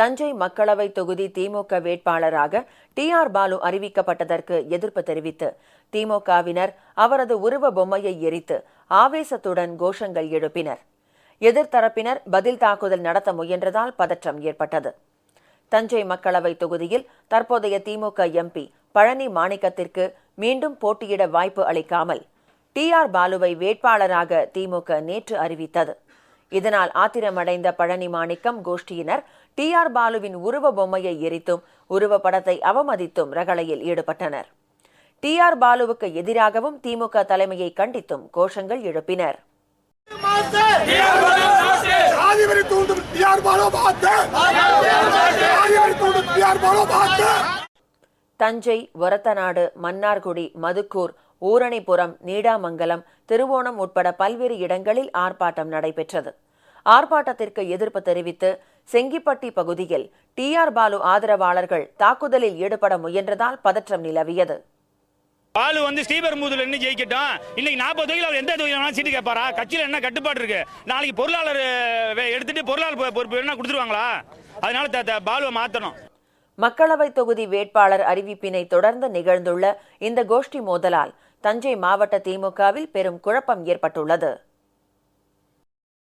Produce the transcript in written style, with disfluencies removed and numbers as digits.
தஞ்சை மக்களவை தொகுதி திமுக வேட்பாளராக டி.ஆர். பாலு அறிவிக்கப்பட்டதற்கு எதிர்ப்பு தெரிவித்து திமுகவினர் அவரது உருவ பொம்மையை எரித்து ஆவேசத்துடன் கோஷங்கள் எழுப்பினர். எதிர்த்தரப்பினர் பதில் தாக்குதல் நடத்த முயன்றதால் பதற்றம் ஏற்பட்டது. தஞ்சை மக்களவை தொகுதியில் தற்போதைய திமுக எம்பி பழனி மாணிக்கத்திற்கு மீண்டும் போட்டியிட வாய்ப்பு அளிக்காமல் டி.ஆர். பாலுவை வேட்பாளராக திமுக நேற்று அறிவித்தது. இதனால் ஆத்திரமடைந்த பழனி மாணிக்கம் கோஷ்டியினர் டி.ஆர். பாலுவின் உருவ பொம்மையை எரித்தும் உருவப்படத்தை அவமதித்தும் ரகளையில் ஈடுபட்டனர். டி.ஆர். பாலுவுக்கு எதிராகவும் திமுக தலைமையை கண்டித்தும் கோஷங்கள் எழுப்பினர். தஞ்சை, ஒரத்தநாடு, மன்னார்குடி, மதுக்கூர், ஊரணிபுரம், நீடாமங்கலம், திருவோணம் உட்பட பல்வேறு இடங்களில் ஆர்ப்பாட்டம் நடைபெற்றது. ஆர்ப்பாட்டத்திற்கு எதிர்ப்பு தெரிவித்து செங்கிப்பட்டி பகுதியில் டி.ஆர். பாலு ஆதரவாளர்கள் தாக்குதலில் ஈடுபட முயன்றதால் பதற்றம் நிலவியது. பாலு ஸ்ரீபெரும்புதூர்ல என்ன ஜெயிக்கட்டும், இன்னைக்கு 40 தொகுதியில் அவர் எந்த தொகுதியிலும் சீட்டு கேட்பாரா? கட்சியில் என்ன கட்டுப்பாடு இருக்கு? நாளைக்கு பொருளாளர் எடுத்துட்டு பொருளாளர் பொறுப்பு என்ன கொடுத்துருவாங்களா? அதனால பாலுவை மாத்தணும். மக்களவை தொகுதி வேட்பாளர் அறிவிப்பினை தொடர்ந்து நிகழ்ந்துள்ள இந்த கோஷ்டி மோதலால் தஞ்சை மாவட்ட திமுகவில் பெரும் குழப்பம் ஏற்பட்டுள்ளது.